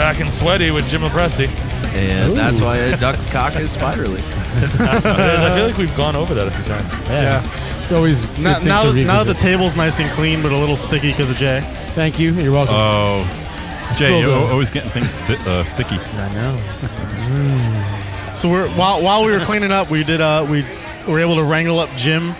back and sweaty with Jim Lopresti. And that's why a duck's cock is spirally. I feel like we've gone over that a few times. Yeah. It's always Now that the table's nice and clean, but a little sticky because of Jay. Thank you. You're welcome. Oh, Jay, you're always getting things sticky. I know. So while we were cleaning up, we were able to wrangle up Jim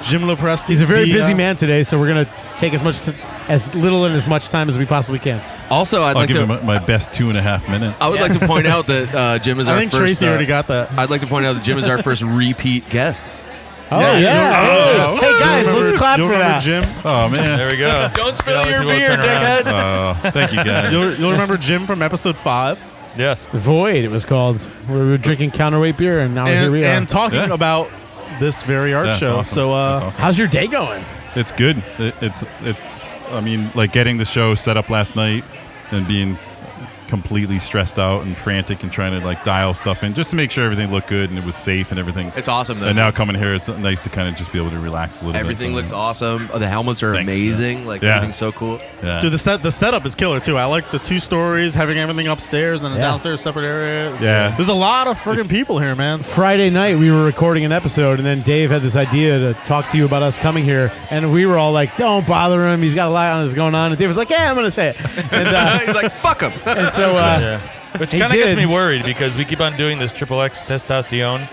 Lopresti. He's a very busy man today, so we're gonna take as little and as much time as we possibly can. Also, I'll give him my best 2.5 minutes. I would like to point out that Jim is our first. I think Tracy already got that. I'd like to point out that Jim is our first repeat guest. Oh yeah! Hey guys, let's clap for that. Jim. Oh man, there we go. Don't spill your beer, dickhead. Thank you guys. You'll remember Jim from episode 5. Yes. Void, it was called. Where we were drinking Counterweight beer, and now here we are. And talking about this very art show. Awesome. So, awesome. How's your day going? It's good. I mean, like getting the show set up last night and being completely stressed out and frantic and trying to like dial stuff in just to make sure everything looked good and it was safe and everything. It's awesome though. And now coming here, it's nice to kind of just be able to relax a little Everything bit. looks awesome. The helmets are amazing. Like everything's so cool. Yeah. Dude, the setup is killer too. I like the 2 stories, having everything upstairs and a downstairs separate area. Yeah. There's a lot of friggin' people here, man. Friday night, we were recording an episode, and then Dave had this idea to talk to you about us coming here, and we were all like, "Don't bother him. He's got a lot on his going on." And Dave was like, "Yeah, I'm gonna say it." And he's like, "Fuck him." And so, which kind of gets me worried because we keep on doing this XXX testosterone.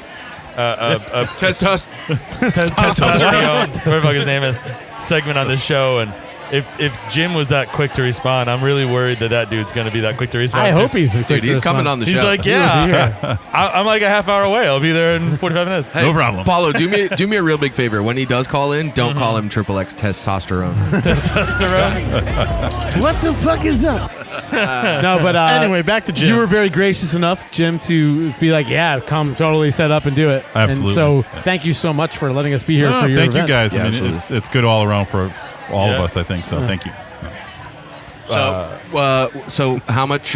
Testosterone, whatever the fuck his name is, segment on this show, and if Jim was that quick to respond, I'm really worried that dude's going to be that quick to respond. I hope he's quick Dude, to he's respond. coming on the show. He's like, yeah, I'm like a half hour away. I'll be there in 45 minutes. Hey, no problem. Paulo, do me a real big favor. When he does call in, don't call him XXX testosterone. Testosterone. What the fuck is up? No, but Anyway, back to Jim. You were very gracious enough, Jim, to be like, "Yeah, come totally set up and do it." Absolutely. And so, thank you so much for letting us be here for your thank event. you guys. Yeah, I mean, it's good all around for all of us, I think. So thank you. So how much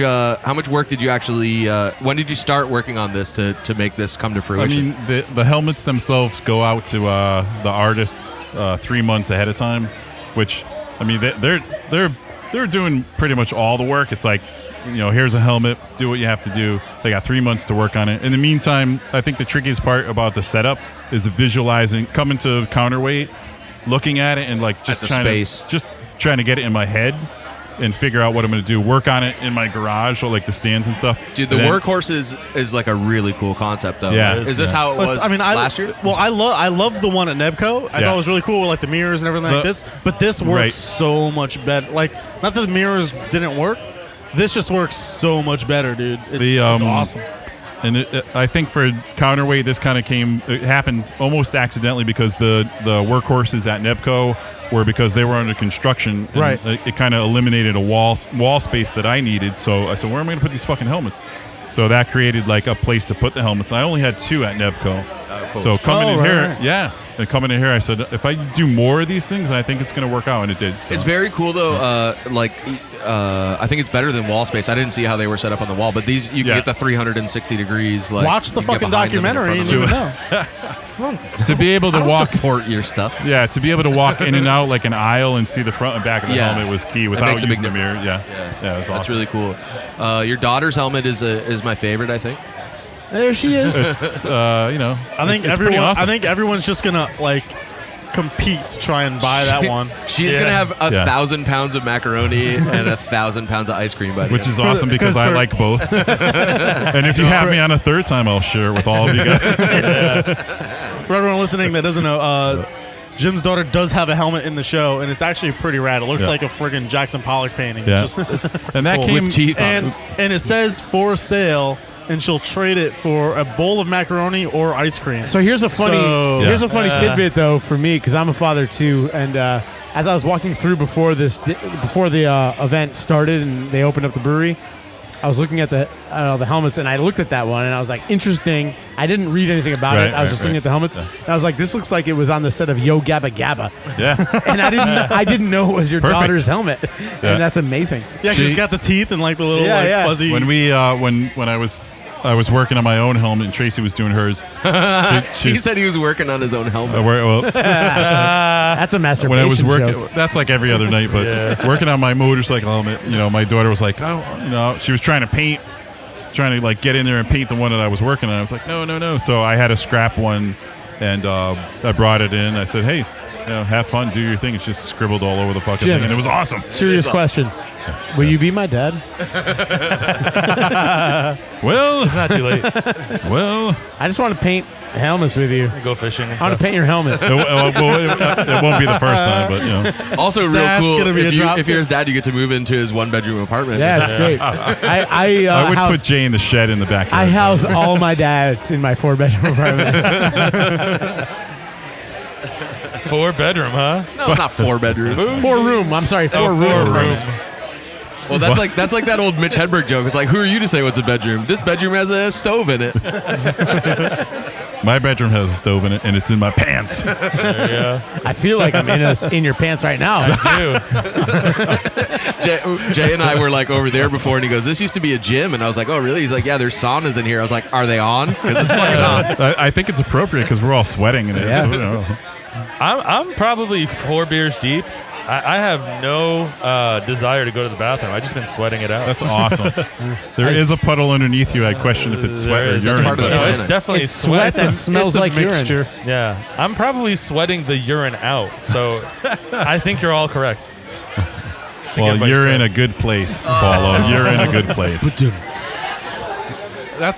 work did you actually? When did you start working on this to make this come to fruition? I mean, the helmets themselves go out to the artists 3 months ahead of time, which I mean they're doing pretty much all the work. It's like, here's a helmet, do what you have to do. They got 3 months to work on it. In the meantime, I think the trickiest part about the setup is visualizing, coming to Counterweight, looking at it, and like just trying to get it in my head and figure out what I'm going to do. Work on it in my garage, or like the stands and stuff. Dude, the workhorse is like a really cool concept, though. Yeah. Is this how it was last year? Well, I love the one at Nebco. I thought it was really cool with like the mirrors and everything like this. But this works so much better. Like, not that the mirrors didn't work. This just works so much better, dude. It's awesome. And I think for Counterweight, this kind of it happened almost accidentally because the workhorses at Nebco were because they were under construction. And right. It kind of eliminated a wall space that I needed. So I said, where am I going to put these fucking helmets? So that created like a place to put the helmets. I only had 2 at Nebco. Cool. So coming in here, and coming in here, I said, if I do more of these things, I think it's going to work out, and it did. So. It's very cool, though. I think it's better than wall space. I didn't see how they were set up on the wall, but these you can get the 360 degrees. Like, watch the fucking documentary and you would know. To be able to walk, support your stuff. Yeah, to be able to walk in and out like an aisle and see the front and back of the helmet was key without using the mirror. Yeah, it was awesome. That's really cool. Your daughter's helmet is my favorite, I think. There she is. It's I think awesome. I think everyone's just gonna like compete to try and buy that one. She's gonna have 1,000 pounds of macaroni and 1,000 pounds of ice cream, buddy. Which is awesome because I like both. And if you have me on a third time, I'll share it with all of you guys. For everyone listening that doesn't know, Jim's daughter does have a helmet in the show, and it's actually pretty rad. It looks like a friggin' Jackson Pollock painting. Yeah. It's And that cool. came with teeth on it. And it says for sale, and she'll trade it for a bowl of macaroni or ice cream. So here's a funny tidbit though for me, because I'm a father too, and as I was walking through before the event started and they opened up the brewery, I was looking at the helmets, and I looked at that one and I was like, interesting. I didn't read anything about it. I was just looking at the helmets, and I was like, this looks like it was on the set of Yo Gabba Gabba. Yeah. And I didn't know it was your daughter's helmet, and that's amazing. Yeah, because it's got the teeth and like the little fuzzy. When we when I was I was working on my own helmet, and Tracy was doing hers. He said he was working on his own helmet. That's a masturbation when I was working, joke. that's like every other night. But working on my motorcycle helmet, my daughter was like, she was trying to like get in there and paint the one that I was working on. I was like, no. So I had a scrap one, and I brought it in. I said, hey, have fun, do your thing. It's just scribbled all over the fucking Jim, thing, and it was awesome. Serious question. Will you be my dad? Well, It's not too late. well, I just want to paint helmets with you. Go fishing and I want stuff. to paint your helmet. it won't be the first time, but Also, real That's cool. gonna be a drop If you're his dad, you get to move into his 1-bedroom apartment. Yeah, it's great. I would put Jay in the shed in the backyard. I house all my dads in my 4-bedroom apartment. 4-bedroom, huh? No, it's not 4 bedrooms. 4-room. I'm sorry, 4-room. 4-room. Well, that's like that old Mitch Hedberg joke. It's like, who are you to say what's a bedroom? This bedroom has a stove in it. My bedroom has a stove in it, and it's in my pants. Yeah, I feel like I'm in your pants right now. I do. Jay and I were like over there before, and he goes, "This used to be a gym," and I was like, "Oh, really?" He's like, "Yeah, there's saunas in here." I was like, "Are they on?" Because it's fucking on. I think it's appropriate because we're all sweating in it. Yeah. So, I'm probably 4 beers deep. I have no desire to go to the bathroom. I've just been sweating it out. that's awesome. There is a puddle underneath you. I question if it's sweat or There is. urine. part of the No, but- it's definitely It's sweat. sweat and smells it's a like mixture. urine. Yeah, I'm probably sweating the urine out. So I think you're all correct. well, everybody's you're correct. in a good place, Paulo. You're in a good place.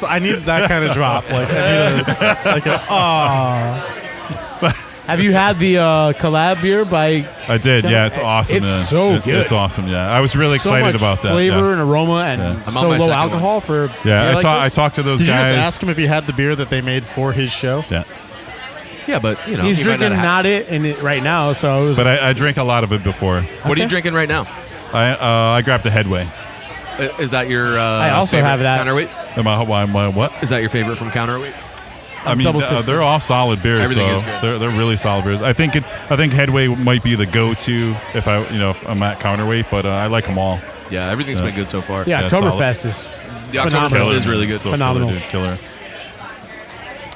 I need that kind of drop. Like I need a Have you had the collab beer by I did. Yeah, it's awesome. It's man. so good. It's awesome. Yeah, I was really so excited much about that. flavor Yeah. and aroma and I'm on so my low second alcohol for Yeah, beer like I this? talked to those Did you guys. just ask him if he had the beer that they made for his show? Yeah, Yeah, but He's he might drinking have- not it in it right now, so it was but I drank a lot of it before. What are you drinking right now? I grabbed a Headway. Is that your? I also have that. Counterweight. My what? Is that your favorite from Counterweight? I mean, double fisted. they're all solid beers. Everything so is good. they're really solid beers. I think Headway might be the go-to if I'm at Counterweight, but I like them all. Yeah, everything's been good so far. yeah, Yeah, Oktoberfest is The phenomenal. Oktoberfest is really good. So Phenomenal. Killer.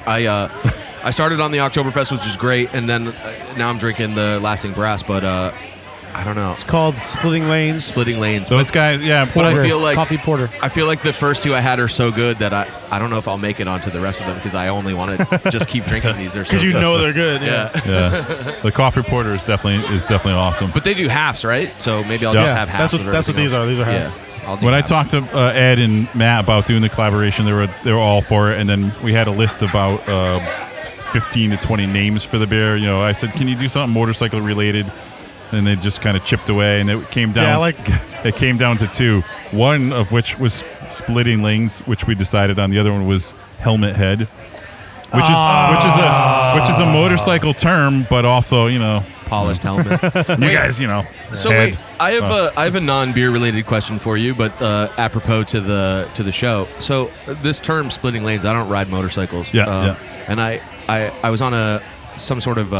I started on the Oktoberfest, which is great, and then now I'm drinking the Lasting Brass, but I don't know. It's called Splitting Lanes. Splitting Lanes. Those But guys, yeah. But I Porter, feel like- coffee porter. I feel like the first two I had are so good that I don't know if I'll make it onto the rest of them because I only want to just keep drinking these. They're so Because you good. know they're good. Yeah. Yeah, the coffee porter is definitely awesome. But they do halves, right? So maybe I'll Yeah. just have halves. That's what these are. These are halves. Yeah. I'll do When I halves. talked to Ed and Matt about doing the collaboration, they were all for it, and then we had a list about 15 to 20 names for the beer. I said, "Can you do something motorcycle related?" And they just kind of chipped away, and it came down. It came down to two. One of which was Splitting Lanes, which we decided on. The other one was Helmet Head, which is a motorcycle term, but also polished helmet. you guys So head. wait, I have a non-beer related question for you, but apropos to the show. So this term "splitting lanes," I don't ride motorcycles. Yeah. And I was on some sort of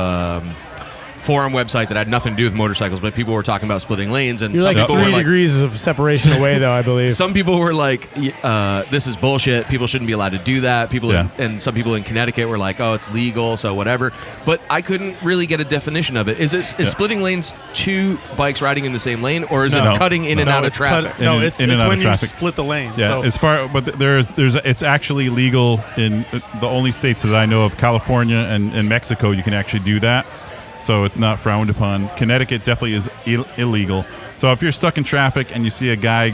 forum website that had nothing to do with motorcycles, but people were talking about splitting lanes, and You're some like people 3 were like, degrees of separation away, though, I believe. some people were like, "This is bullshit. People shouldn't be allowed to do that." And some people in Connecticut were like, "Oh, it's legal, so whatever." But I couldn't really get a definition of it. Is splitting lanes two bikes riding in the same lane, or is No. it cutting in and out of traffic? It's in and out when of you traffic. split the lanes. Yeah, So but it's actually legal in the only states that I know of, California and Mexico. You can actually do that, so it's not frowned upon. Connecticut definitely is illegal. So if you're stuck in traffic and you see a guy,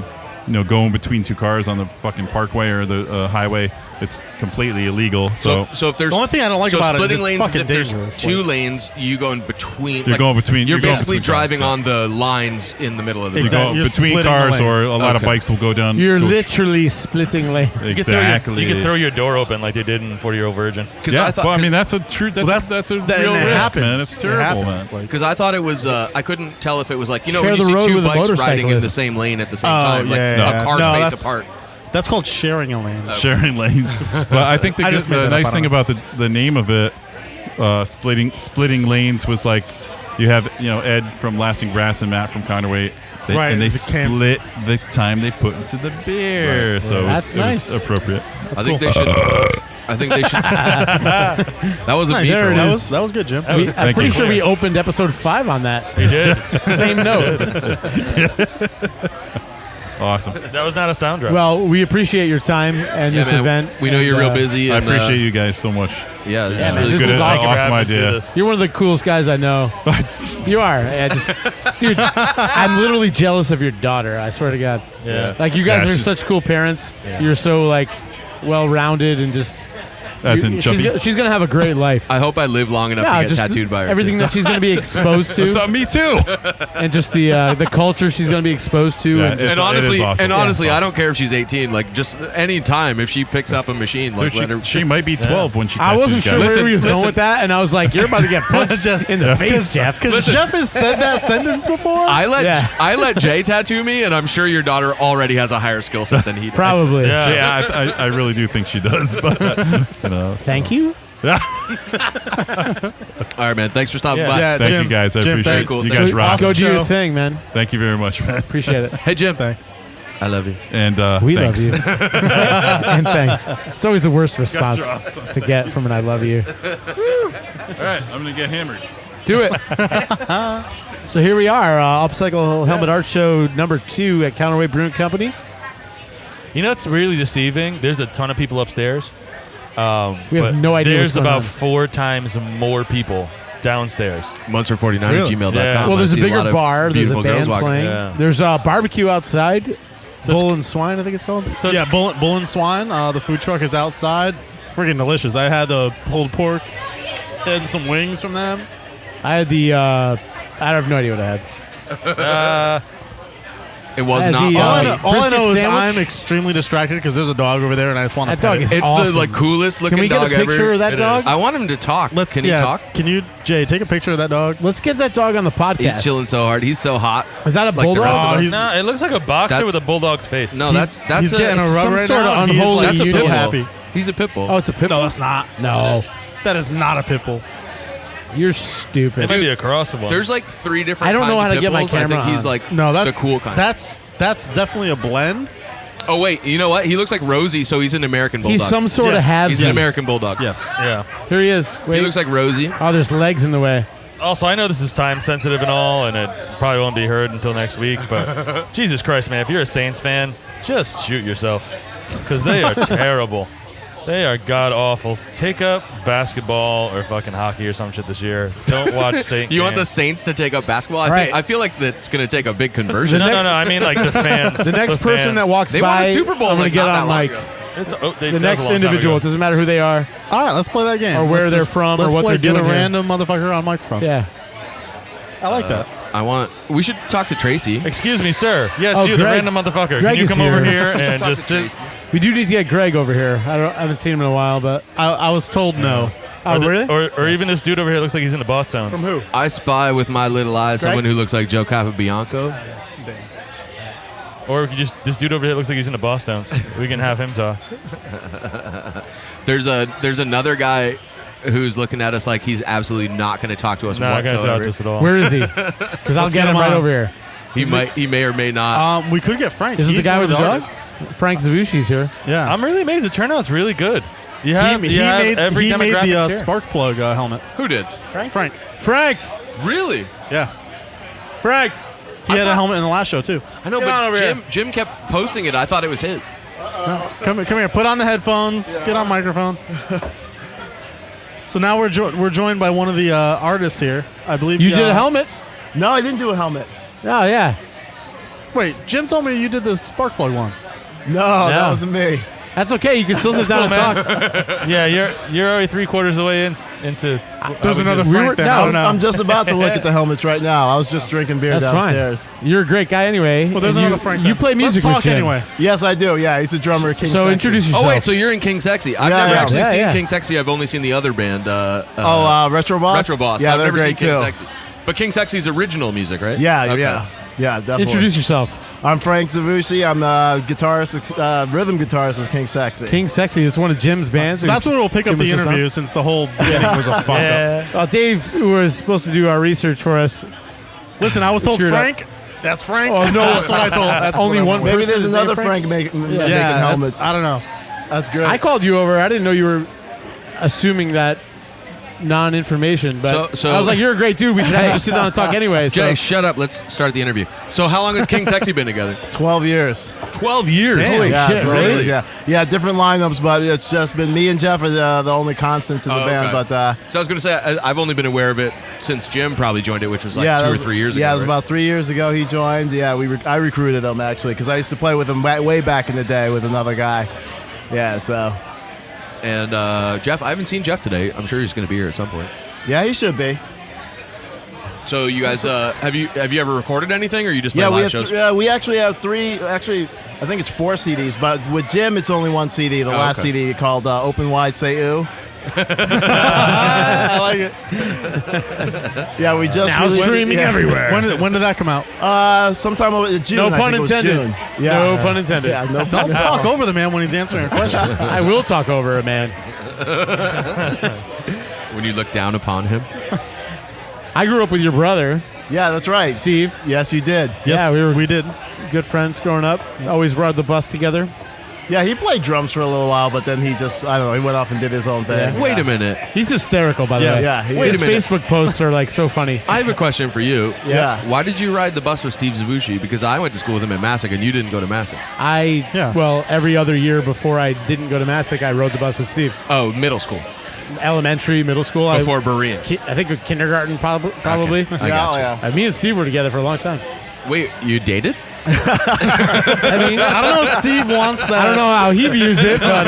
going between two cars on the fucking parkway or the highway, it's completely illegal. So if there's The only thing I don't like about it is splitting it's lanes fucking if there's dangerous. two lanes, you go in between. You're going between- You're you're going basically between cars, driving yeah. on the lines in the middle of the you Exactly. go You're between splitting the cars, lane. or a lot of Okay. bikes will go down. You're go- literally splitting lanes. Exactly. You could throw your door open like they did in 40-Year-Old Virgin. Yeah, but I mean that's a true. That's a real and it risk, happens. man. It's It terrible, happens. man. Like, Because I thought it was, I couldn't tell if it was like, Share when you the see road two with a bikes riding in the motorcyclist. same lane at the same Oh, time, like yeah, a car no, space that's- apart. that's called sharing a lane. Sharing lanes. But I think I just made the that up, nice I thing don't know. about the name of it, splitting lanes, was like you have Ed from Lasting Brass and Matt from Counterweight. And they the can. split the time they put into the beer. Right. So That's it was nice. appropriate. I think they should. That was a Nice. beef There it roll. is. That was good, Jim. I'm Thank pretty you. sure we opened episode 5 on that. You did. Same note. Awesome. That was not a sound drop. Well, we appreciate your time and Yeah, this man, event. we know and, you're real busy. I And, appreciate you guys so much. Yeah, this Yeah, is man, really this good. is awesome. Awesome Having us do idea. this. You're one of the coolest guys I know. You are. Dude, I'm literally jealous of your daughter. I swear to God. Yeah. Like, you guys Yeah, are she's- such cool parents. Yeah. You're so, like, well-rounded and just... As in chubby. she's going to have a great life. I hope I live long enough Yeah, to get just tattooed by her. everything too. that she's going to be exposed to, Me too. and just the culture she's going to be exposed to. Yeah, and it's- And honestly, it is awesome. honestly, Yeah. I don't care if she's 18. Like, just any time if she picks up a machine, like, Dude, let her. she might be 12 when she I tattoos wasn't you sure guys. where he was Listen. going with that, and I was like, "You're about to get punched in the face, Jeff." Because Jeff has said that sentence before. I Yeah. let Jay tattoo me, and I'm sure your daughter already has a higher skill set than he does. Probably. Yeah. Yeah, I really do think she does. But Thank you. All right, man. Thanks for stopping Yeah. by. Yeah, thank Jim, you guys. I Jim, appreciate thanks. it. Cool. You Thank guys you. rock. Go do your show. thing, man. Thank you very much, man. Appreciate it. Hey, Jim. Thanks. I love you. And We thanks. love you. And thanks. It's always the worst response are awesome. to get from an "I love you." All right, I'm gonna get hammered. Do it. So here we are, Upcycle Helmet Art Show number 2 at Counterweight Brewing Company. You know, it's really deceiving. There's a ton of people upstairs. We have but no idea There's what's going about on. 4 times more people downstairs. Monster49 Really? at gmail.com. Yeah. Well, there's I a see bigger lot of bar. There's a beautiful girls band walking. playing. Yeah. There's a barbecue outside. So Bull and Swine, I think it's called. So Yeah, Bull and Swine. The food truck is outside. Freaking delicious. I had the pulled pork and some wings from them. I had the. I have no idea what I had. It was I had not. the, All I brisket know is sandwich? I'm extremely distracted because there's a dog over there and I just want to That dog is it's awesome. the like coolest looking Can we get a dog picture ever. of that It dog? is. I want him to talk. Can he talk? Can you, Jay, take a picture of that dog? Let's get that dog on the podcast. He's chilling so hard. He's so hot. Is that a Like the bulldog? rest of us. he's- no, it looks like a boxer That's- with a bulldog's face. No, He's- that's He's getting a it's rub some right sort now. of and he's, unholy like, That's a unit. pit so bull. happy. He's a pit bull. Oh, it's a pit bull. No, it's not. No, That is not a pit bull. you're it stupid. might be a cross of one. There's like 3 different I don't kinds know of how to pit get my bulls. I camera think he's on. like No, the cool kind. That's definitely a blend. Oh, wait. You know what? He looks like Rosie, so he's an American bulldog. He's some sort of Yes. have. He's an American bulldog. Yes. yeah. Here he is. Wait. He looks like Rosie. Oh, there's legs in the way. Also, I know this is time sensitive and all, and it probably won't be heard until next week. But Jesus Christ, man, if you're a Saints fan, just shoot yourself because they are terrible. They are god awful. Take up basketball or fucking hockey or some shit this year. Don't watch Saints. You want the Saints to take up basketball? Right. I feel like that's going to take a big conversion. No. I mean like the fans. The next person fans. that walks They by, won a Super Bowl I'm gonna like get not on that long like ago. It's, the that was a next long time individual. It ago. doesn't matter who they are All right, let's play that game. or where Let's they're just- from or let's what play they're get doing. a here. random motherfucker on microphone. Yeah. I like that. We should talk to Tracy. Excuse me, sir. Yes, Oh, you, the Greg- random motherfucker. Greg Can you is come over here. here and Talk just to sit? Tracy. We do need to get Greg over here. I haven't seen him in a while, but I was told no. oh really? Or even this dude over here looks like he's in the boss town. From who? I spy with my little eyes Greg? someone who looks like Joe Capabianco. Or if you just this dude over here looks like he's in the boss town. We can have him talk. There's another guy who's looking at us like he's absolutely not going to talk to us Not gonna talk whatsoever. to us at all. Where is he? Because I'll Let's get get him him right on. over here. He may or may not. We could get Frank. Is it the He's guy one with of the dog? artists. Frank Zavushi's here. Yeah. I'm really amazed. The turnout's really good. You have, he you have made, every he made demographic the here. spark plug helmet. Who did? Frank. Frank. Really? Yeah. Frank. He had a helmet in the last show too. I know, Get on but over Jim kept posting it. I thought it was his. Come here. Put on the headphones. Get on microphone. So now we're joined by one of the artists here. I believe You did a helmet? No, I didn't do a helmet. Oh yeah. Wait, Jim told me you did the spark plug one. No, that wasn't me. That's okay. You can still sit down and talk. Yeah, you're already 3/4 of the way into. There's another We Frank were- there. no, I don't know. I'm just about to look at the helmets right now. I was just drinking beer That's downstairs. fine. You're a great guy anyway. Well, there's and another you, Frank. You then. play music Let's talk with Jim. anyway. Yes, I do. Yeah, he's a drummer at King So Sexy. introduce yourself. Oh wait, so you're in King Sexy? I've Yeah, never yeah. actually Yeah, seen yeah. King Sexy. I've only seen the other band. Retro Boss? Retro Boss. Yeah, I've they're never great seen King too. Sexy. But King Sexy's original music, right? Yeah, Okay. yeah, definitely. Introduce yourself. I'm Frank Zavushi. I'm guitarist, rhythm guitarist at King Sexy. King Sexy. It's one of Jim's bands. So that's where we'll pick up Jim was the just on. interview since the whole beginning was a fuck up. Yeah. Dave, who was supposed to do our research for us, Listen, I was told Screwed up. Frank That's Frank. Oh no, that's what I told. That's only what one Maybe person there's is another named Frank making Yeah, helmets. I don't know. That's great. I called you over. I didn't know you were assuming that non-information, but So- I was like, "You're a great dude. We should have to sit down and talk anyway." So. Jay, shut up. Let's start the interview. So how long has King Sexy been together? 12 years. 12 years. Holy yeah, shit, 12 really? years, yeah, different lineups, but it's just been me and Jeff are the only constants in the band. Okay. But So I was going to say, I've only been aware of it since Jim probably joined it, which was like yeah, 2 that or was- 3 years ago. Yeah, it was right? about 3 years ago he joined. Yeah, I recruited him actually because I used to play with him way back in the day with another guy. Yeah, so And Jeff, I haven't seen Jeff today. I'm sure he's going to be here at some point. yeah, he should be. So you guys, have you ever recorded anything, or you just play Yeah, live shows? we actually have 3. Actually, I think it's 4 CDs, but with Jim, it's only 1 CD. The last okay. CD called "Open Wide Say Ooh." I like it. Yeah, we just Now released it. streaming Yeah. everywhere. When did that come out? Sometime over June. No I pun think it was intended. June. Yeah. No pun intended. Yeah, no Don't talk over the man when he's answering a question. I will talk over it, man. When you look down upon him? I grew up with your brother, Yeah, that's right. Steve. Yes, you did. Yeah, we did. good friends growing up. Always rode the bus together. Yeah, he played drums for a little while, but then he just, I don't know, he went off and did his own thing. Yeah. Wait a minute. He's hysterical, by the Yes. way. Yeah, he Wait His a minute. Facebook posts are like so funny. I have a question for you. Yeah. Why did you ride the bus with Steve Zavushi? Because I went to school with him at Massac, and you didn't go to Massac. Yeah. Well, every other year before I didn't go to Massac, I rode the bus with Steve. Oh, middle school. Elementary, middle school. Before Berean. I think a kindergarten, probably. Okay. I Yeah, gotcha. yeah. Me and Steve were together for a long time. Wait, you dated? I mean, I don't know if Steve wants that. I don't know how he views it, but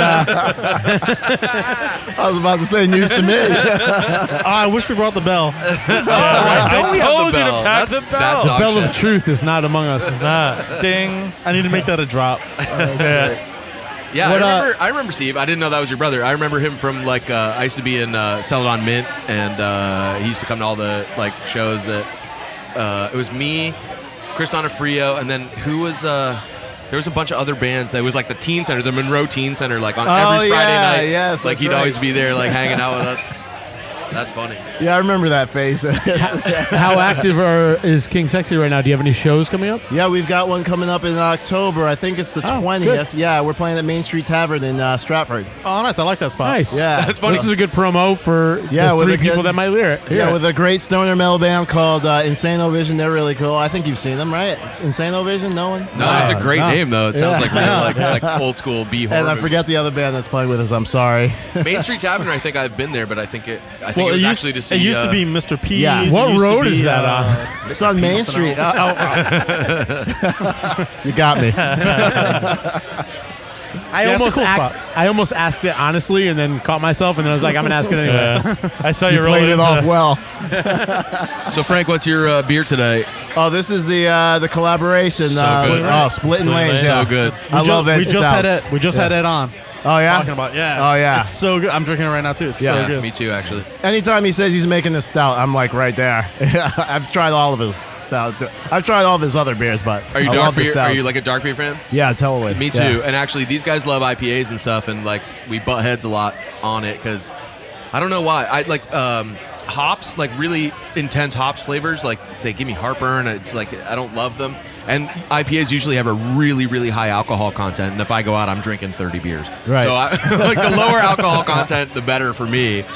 I was about to say news to me. Oh, I wish we brought the bell. Don't we I have told the you to bell? pack the That's bell. dog Bell shit. of Truth is not among us. It's not. Ding. I need to make that a drop. Yeah. Yeah, What, I remember Steve. I didn't know that was your brother. I remember him from like I used to be in Sell It on Mint, and he used to come to all the like shows that it was me, Chris Donofrio, and then who was there was a bunch of other bands that was like the Teen Center, the Monroe Teen Center, like on every Friday yeah, night. yes, like that's he'd right. always be there, like hanging out with us. That's funny. Yeah, I remember that phase. How active is King Sexy right now? Do you have any shows coming up? Yeah, we've got one coming up in October. I think it's the 20th. good. Yeah, we're playing at Main Street Tavern in Stratford. Oh, nice. I like that spot. Nice. Yeah. That's funny. This is a good promo for Yeah, the with three a good- people that might hear it. Yeah, with a great stoner metal band called Insano Vision. They're really cool. I think you've seen them, right? It's Insano Vision? No one? No, that's a great no. name though. It sounds like Yeah. real, like old school B horror. And I movie. forget the other band that's playing with us. I'm sorry. Main Street Tavern. I think I've been there, but I think it was Well, actually to see. it used to be Mr. P's. Yeah. It What used to road be, is that on? It's on Main Street. You got me. I Yeah, it's a almost cool asked. spot. I almost asked it honestly, and then caught myself, and then I was like, "I'm gonna ask it anyway." Yeah. I saw You you rolling played it into off well. So Frank, what's your beer today? Oh, this is the collaboration. good. Splitting Lanes. So Yeah. good. I love Ed We just had Stouts. it. We just had Ed on. Oh yeah. Talking about Oh yeah. It's so good. I'm drinking it right now too. It's Yeah. so good. Me too, actually. Anytime he says he's making this stout, I'm like right there. I've tried all of his stout. I've tried all of his other beers, but Are you I dark love the beer? Are stouts. you like a dark beer fan? Yeah, totally. Me too. Yeah. And actually, these guys love IPAs and stuff, and like we butt heads a lot on it because I don't know why. I like hops, like really intense hops flavors. Like they give me heartburn. It's like I don't love them. And IPAs usually have a really, really high alcohol content. And if I go out, I'm drinking 30 beers. Right. So like the lower alcohol content, the better for me.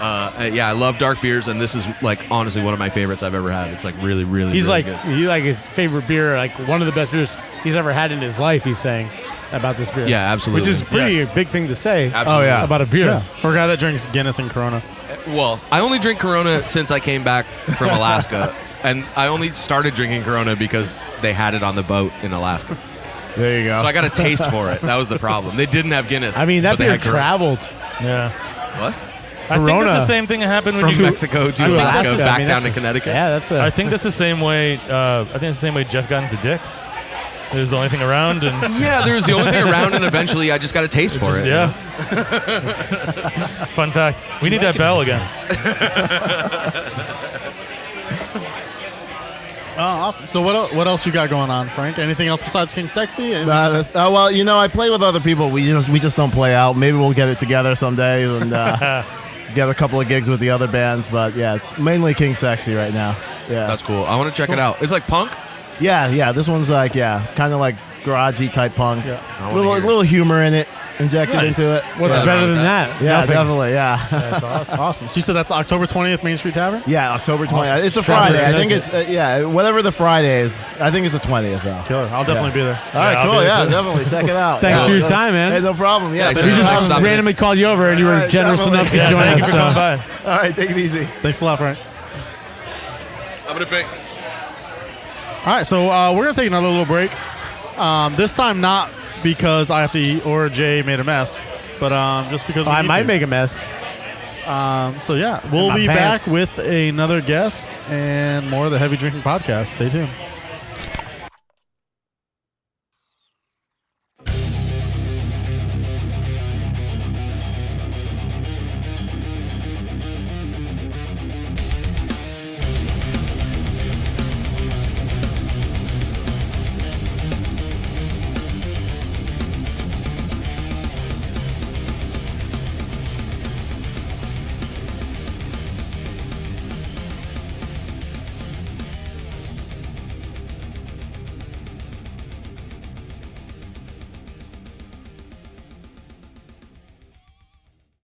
Yeah, I love dark beers, and this is like honestly one of my favorites I've ever had. It's like really, really. He's really like, good. he like his favorite beer, like one of the best beers he's ever had in his life. He's saying about this beer. Yeah, absolutely. Which is pretty Yes. big thing to say. Absolutely. Oh, yeah. About a beer. For a guy that drinks Guinness and Corona. Well, I only drink Corona since I came back from Alaska, and I only started drinking Corona because they had it on the boat in Alaska. There you go. So I got a taste for it. That was the problem. They didn't have Guinness. I mean, that but they beer had Corona. traveled. Yeah. What? I think Corona. that's the same thing that happened when From you Mexico to I mean, Alaska, that's- I back mean, down to that's- Connecticut. Yeah, that's I a. think that's the same way. I think it's the same way Jeff got into Dick. It was the only thing around, and Yeah, there was the only thing around, and eventually I just got a taste for it. yeah. Fun fact: we need that bell again. Oh, awesome. So what else you got going on, Frank? Anything else besides King Sexy? well, you know, I play with other people. We just don't play out. Maybe we'll get it together someday and get a couple of gigs with the other bands. But yeah, it's mainly King Sexy right now. Yeah, That's cool. I want to check it out. It's like punk. Yeah. This one's like kind of like garagey type punk. I wanna Little hear it. little humor in it injected into it. What's Yeah. better than that? Yeah, Nothing. definitely. Yeah. That's awesome. Awesome. So you said that's October 20th, Main Street Tavern? Yeah, October 20th. Awesome. It's a Strawberry Friday. I think Connecticut. it's whatever the Friday is. I think it's the 20th though. Killer. I'll definitely be there. All right, I'll cool. be there Yeah, too. definitely check it out. Thanks Yeah. for your time, man. Hey, no problem. Yeah, Thanks We for just stopping in. randomly called you over, and you were Alright, generous definitely. enough to Yeah, join thank you us. for coming by. all right, take it easy. Thanks a lot, Frank. I'm gonna pick. All right, so we're going to take another little break. This time not because I have to eat or Jay made a mess, but just because we I need might to. make a mess. So yeah, we'll my be pants. back with another guest and more of the Heavy Drinking Podcast. Stay tuned.